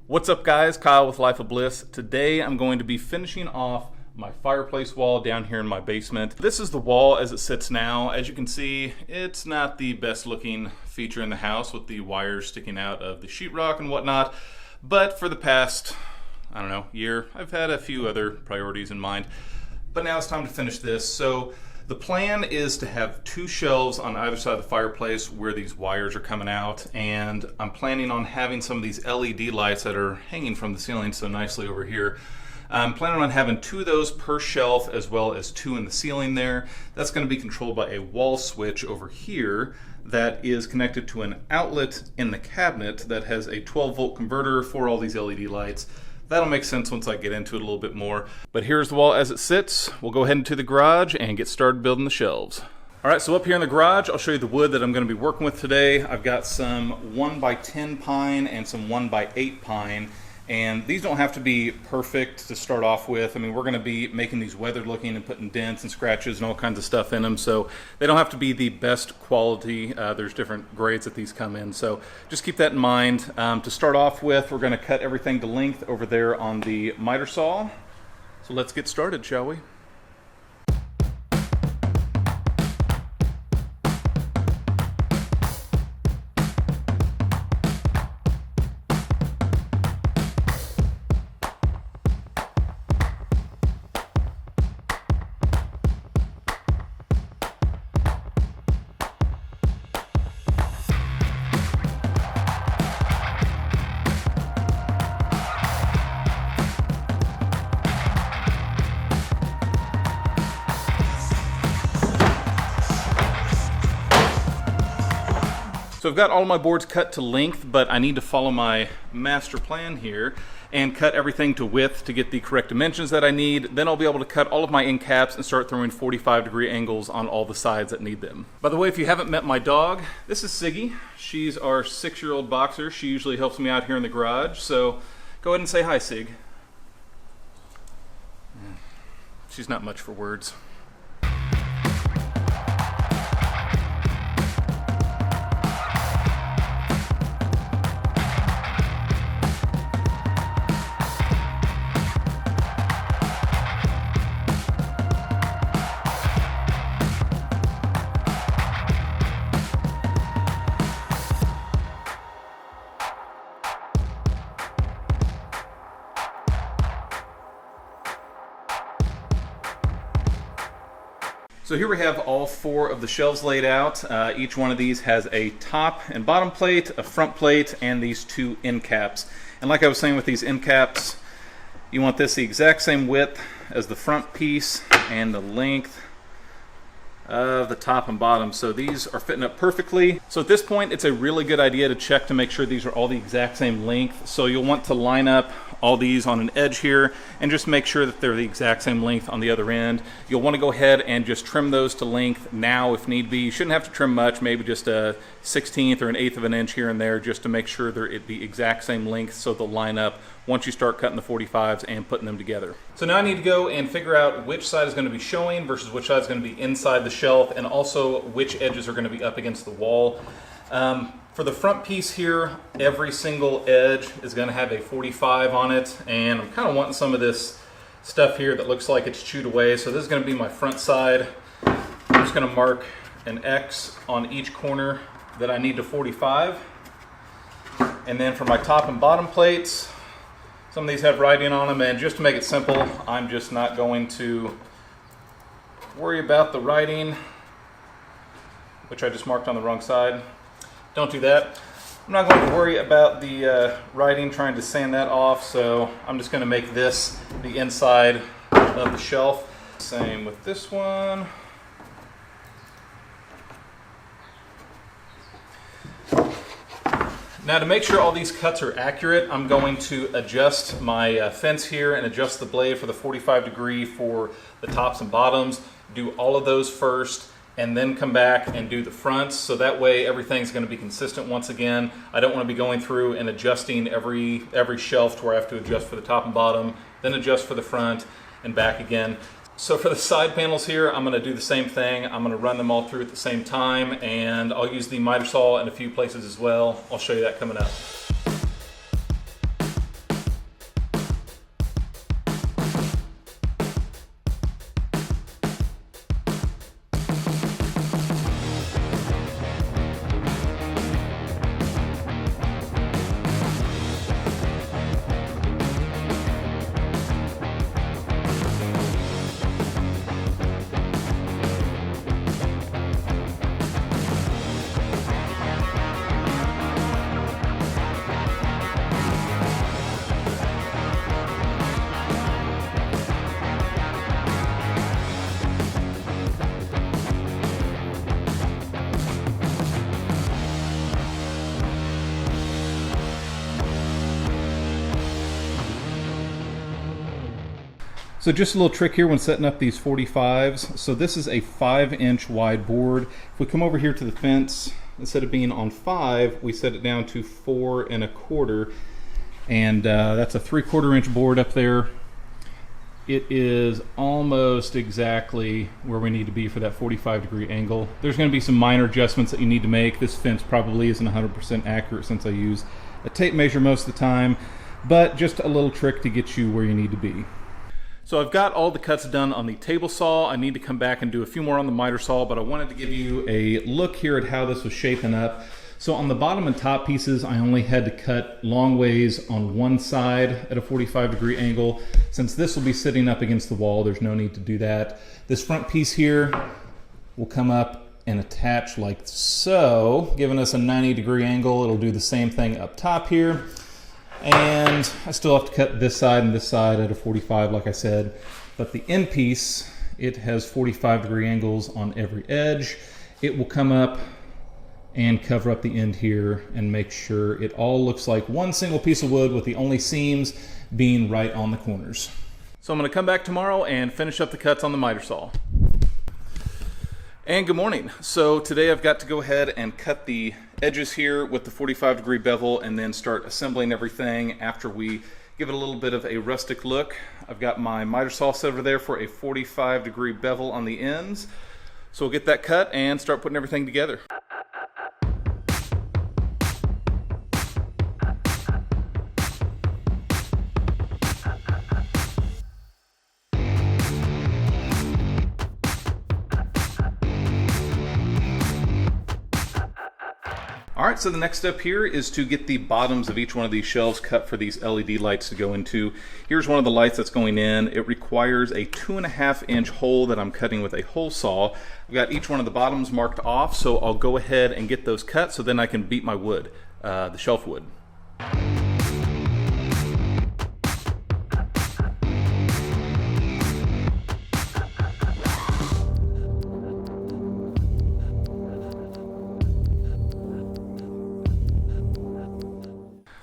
What's up guys, Kyle with Life of Bliss. Today I'm going to be finishing off my fireplace wall down here in my basement. This is the wall as it sits now. As you can see, it's not the best looking feature in the house with the wires sticking out of the sheetrock and whatnot, but for the past, I don't know, year, I've had a few other priorities in mind. But now it's time to finish this. So the plan is to have two shelves on either side of the fireplace where these wires are coming out, and I'm planning on having some of these LED lights that are hanging from the ceiling so nicely over here. I'm planning on having two of those per shelf as well as two in the ceiling there. That's going to be controlled by a wall switch over here that is connected to an outlet in the cabinet that has a 12-volt converter for all these LED lights. That'll make sense once I get into it a little bit more. But here's the wall as it sits. We'll go ahead into the garage and get started building the shelves. All right, so up here in the garage, I'll show you the wood that I'm going to be working with today. I've got some 1x10 pine and some 1x8 pine. And these don't have to be perfect to start off with. I mean, we're going to be making these weathered looking and putting dents and scratches and all kinds of stuff in them. So they don't have to be the best quality. There's different grades that these come in. So just keep that in mind. To start off with, we're going to cut everything to length over there on the miter saw. So let's get started, shall we? So I've got all my boards cut to length, but I need to follow my master plan here and cut everything to width to get the correct dimensions that I need. Then I'll be able to cut all of my end caps and start throwing 45-degree angles on all the sides that need them. By the way, if you haven't met my dog, this is Siggy. She's our 6-year-old boxer. She usually helps me out here in the garage. So go ahead and say hi, Sig. She's not much for words. So here we have all 4 of the shelves laid out. Each one of these has a top and bottom plate, a front plate, and these 2 end caps. And like I was saying with these end caps, you want this the exact same width as the front piece and the length of the top and bottom. So these are fitting up perfectly. So at this point, it's a really good idea to check to make sure these are all the exact same length. So you'll want to line up all these on an edge here and just make sure that they're the exact same length on the other end. You'll want to go ahead and just trim those to length now if need be. You shouldn't have to trim much, maybe just a 1/16 or an 1/8 of an inch here and there, just to make sure they're the exact same length so they'll line up once you start cutting the 45s and putting them together. So now I need to go and figure out which side is going to be showing versus which side is going to be inside the shelf, and also which edges are going to be up against the wall. For the front piece here, every single edge is going to have a 45 on it, and I'm kind of wanting some of this stuff here that looks like it's chewed away. So this is going to be my front side. I'm just going to mark an X on each corner that I need to 45. And then for my top and bottom plates, some of these have writing on them, and just to make it simple, I'm just not going to worry about the writing, which I just marked on the wrong side. Don't do that. I'm not going to worry about the writing, trying to sand that off, so I'm just going to make this the inside of the shelf. Same with this one. Now to make sure all these cuts are accurate, I'm going to adjust my fence here and adjust the blade for the 45-degree for the tops and bottoms. Do all of those first, and then come back and do the fronts, so that way everything's going to be consistent once again. I don't want to be going through and adjusting every shelf to where I have to adjust for the top and bottom, then adjust for the front, and back again. So for the side panels here, I'm going to do the same thing. I'm going to run them all through at the same time, and I'll use the miter saw in a few places as well. I'll show you that coming up. So just a little trick here when setting up these 45s. So this is a 5-inch wide board. If we come over here to the fence, instead of being on 5, we set it down to 4 1/4, and that's a 3/4 inch board up there. It is almost exactly where we need to be for that 45-degree angle. There's going to be some minor adjustments that you need to make. This fence probably isn't 100% accurate since I use a tape measure most of the time, but just a little trick to get you where you need to be. So I've got all the cuts done on the table saw. I need to come back and do a few more on the miter saw, but I wanted to give you a look here at how this was shaping up. So on the bottom and top pieces, I only had to cut long ways on one side at a 45-degree angle. Since this will be sitting up against the wall, there's no need to do that. This front piece here will come up and attach like so, giving us a 90-degree angle. It'll do the same thing up top here. And I still have to cut this side and this side at a 45, like I said. But the end piece, it has 45-degree angles on every edge. It will come up and cover up the end here and make sure it all looks like one single piece of wood with the only seams being right on the corners. So I'm going to come back tomorrow and finish up the cuts on the miter saw. And good morning. So today I've got to go ahead and cut the edges here with the 45-degree bevel and then start assembling everything after we give it a little bit of a rustic look. I've got my miter saw set over there for a 45-degree bevel on the ends. So we'll get that cut and start putting everything together. Alright, so the next step here is to get the bottoms of each one of these shelves cut for these LED lights to go into. Here's one of the lights that's going in. It requires a 2.5-inch hole that I'm cutting with a hole saw. I've got each one of the bottoms marked off, so I'll go ahead and get those cut so then I can beat my wood, the shelf wood.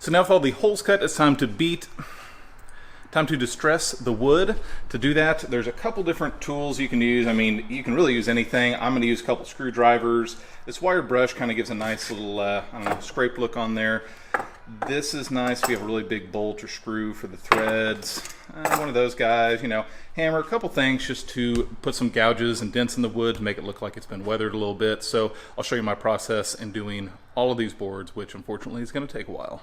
So now with all the holes cut, it's time to distress the wood. To do that, there's a couple different tools you can use. I mean, you can really use anything. I'm going to use a couple screwdrivers. This wire brush kind of gives a nice little, I don't know, scrape look on there. This is nice if you have a really big bolt or screw for the threads. One of those guys, you know, hammer, a couple things just to put some gouges and dents in the wood to make it look like it's been weathered a little bit. So I'll show you my process in doing all of these boards, which unfortunately is going to take a while.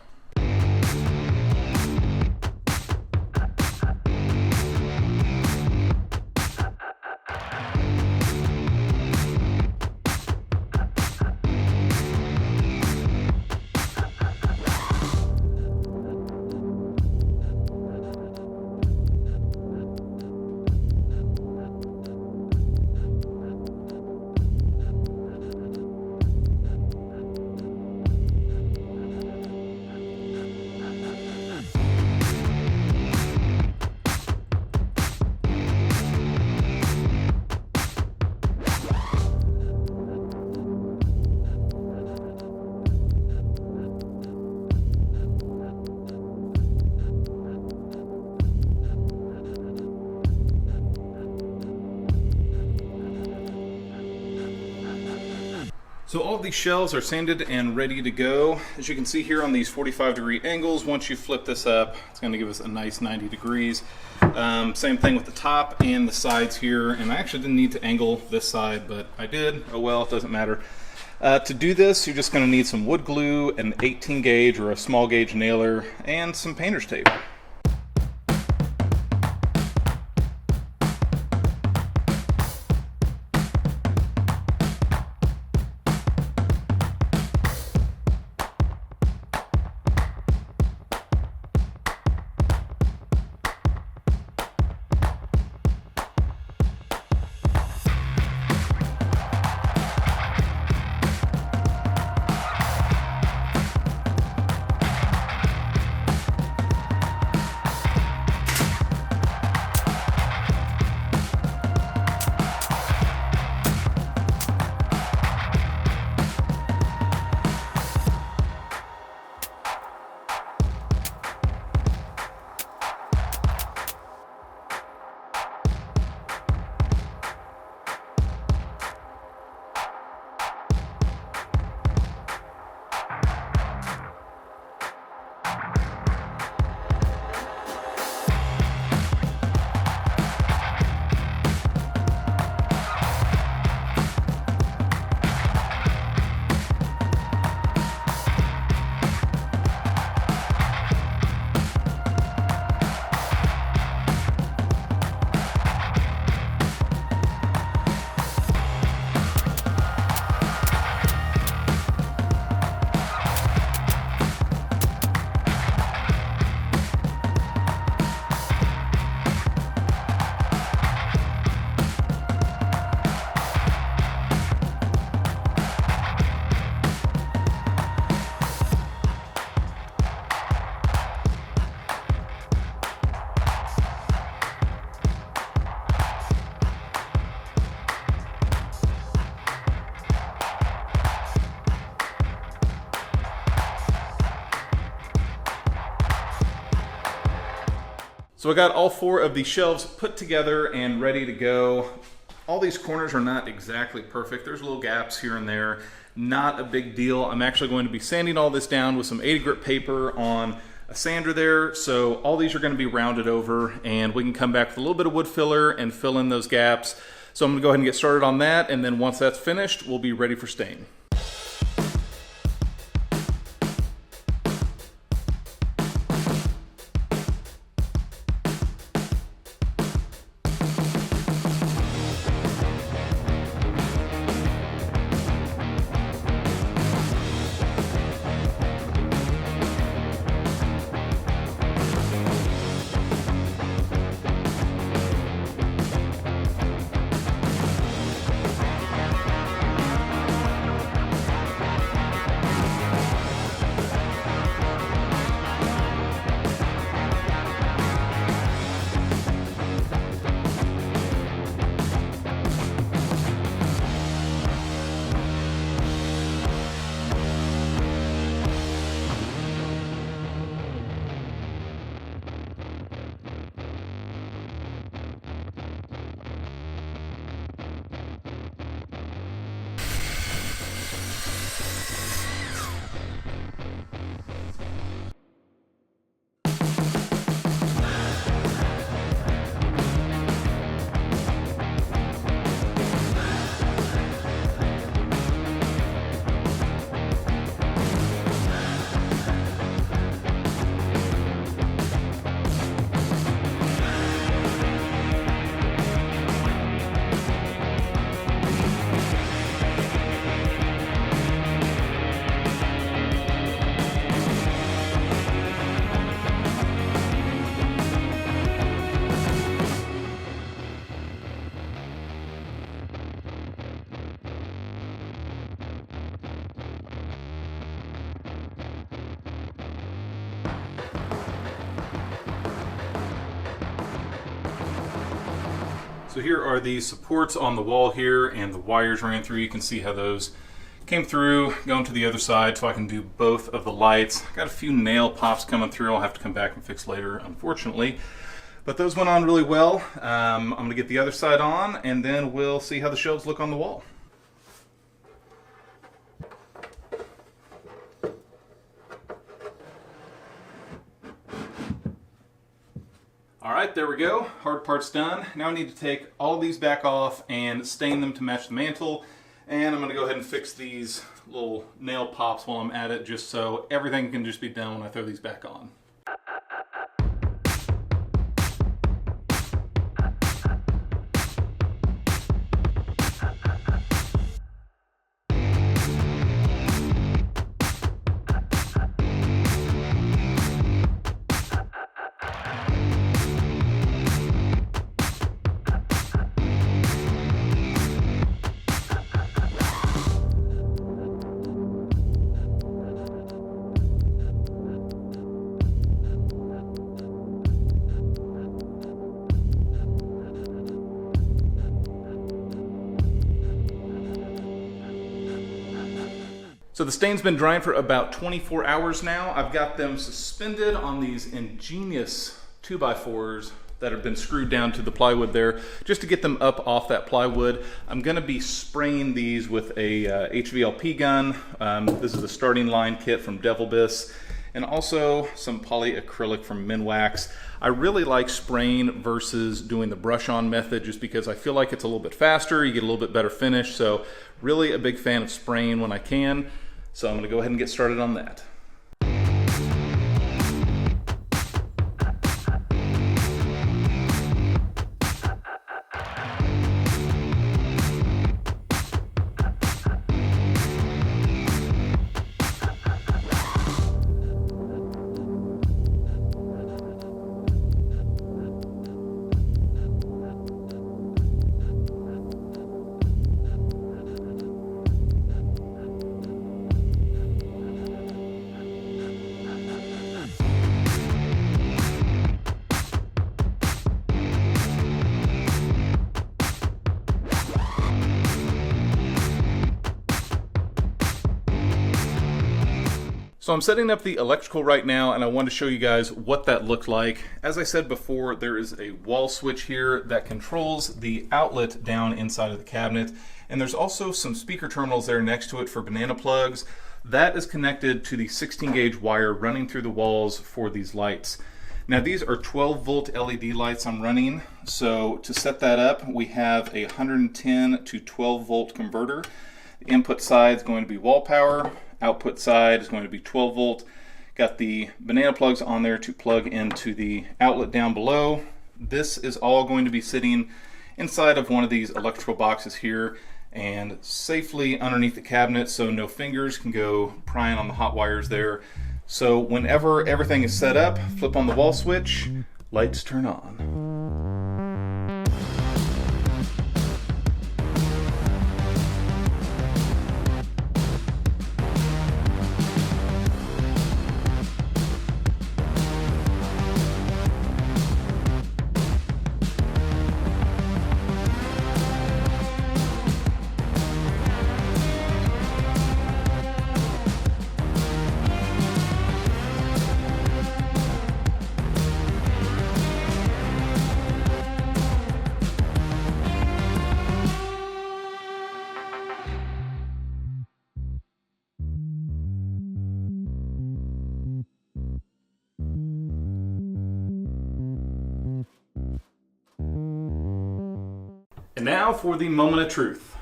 So all of these shelves are sanded and ready to go. As you can see here on these 45-degree angles, once you flip this up, it's going to give us a nice 90 degrees. Same thing with the top and the sides here. And I actually didn't need to angle this side, but I did. Oh well, it doesn't matter. To do this, you're just going to need some wood glue, an 18 gauge or a small gauge nailer, and some painter's tape. So I got all 4 of the shelves put together and ready to go. All these corners are not exactly perfect. There's little gaps here and there. Not a big deal. I'm actually going to be sanding all this down with some 80 grit paper on a sander there. So all these are going to be rounded over, and we can come back with a little bit of wood filler and fill in those gaps. So I'm going to go ahead and get started on that, and then once that's finished, we'll be ready for stain. So here are the supports on the wall here, and the wires ran through. You can see how those came through, going to the other side, so I can do both of the lights. Got a few nail pops coming through I'll have to come back and fix later, unfortunately. But those went on really well. I'm going to get the other side on, and then we'll see how the shelves look on the wall. All right, there we go. Hard part's done. Now I need to take all these back off and stain them to match the mantle. And I'm going to go ahead and fix these little nail pops while I'm at it, just so everything can just be done when I throw these back on. So the stain's been drying for about 24 hours now. I've got them suspended on these ingenious 2x4s that have been screwed down to the plywood there, just to get them up off that plywood. I'm gonna be spraying these with a HVLP gun. This is a starting line kit from Devilbiss, and also some polyacrylic from Minwax. I really like spraying versus doing the brush on method, just because I feel like it's a little bit faster, you get a little bit better finish, so really a big fan of spraying when I can. So I'm going to go ahead and get started on that. So I'm setting up the electrical right now, and I want to show you guys what that looked like. As I said before, there is a wall switch here that controls the outlet down inside of the cabinet, and there's also some speaker terminals there next to it for banana plugs. That is connected to the 16 gauge wire running through the walls for these lights. Now these are 12 volt LED lights I'm running, so to set that up we have a 110 to 12 volt converter. The input side is going to be wall power, output side is going to be 12 volt. Got the banana plugs on there to plug into the outlet down below. This is all going to be sitting inside of one of these electrical boxes here and safely underneath the cabinet so no fingers can go prying on the hot wires there. So whenever everything is set up, flip on the wall switch, lights turn on. And now for the moment of truth.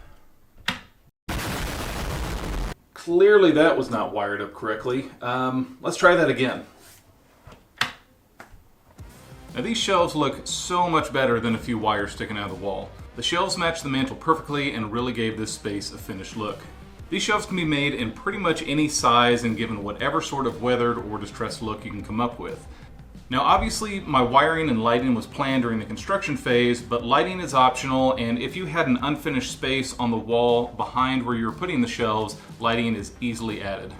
Clearly that was not wired up correctly. Let's try that again. Now these shelves look so much better than a few wires sticking out of the wall. The shelves match the mantle perfectly and really gave this space a finished look. These shelves can be made in pretty much any size and given whatever sort of weathered or distressed look you can come up with. Now obviously my wiring and lighting was planned during the construction phase, but lighting is optional, and if you had an unfinished space on the wall behind where you were putting the shelves, lighting is easily added.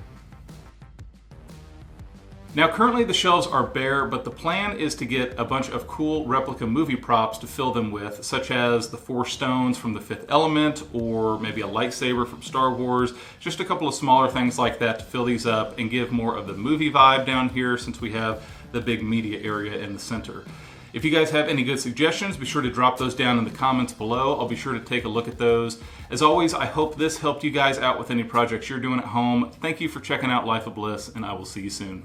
Now currently the shelves are bare, but the plan is to get a bunch of cool replica movie props to fill them with, such as the 4 stones from The Fifth Element, or maybe a lightsaber from Star Wars, just a couple of smaller things like that to fill these up and give more of the movie vibe down here since we have the big media area in the center. If you guys have any good suggestions, be sure to drop those down in the comments below. I'll be sure to take a look at those. As always, I hope this helped you guys out with any projects you're doing at home. Thank you for checking out Life of Bliss, and I will see you soon.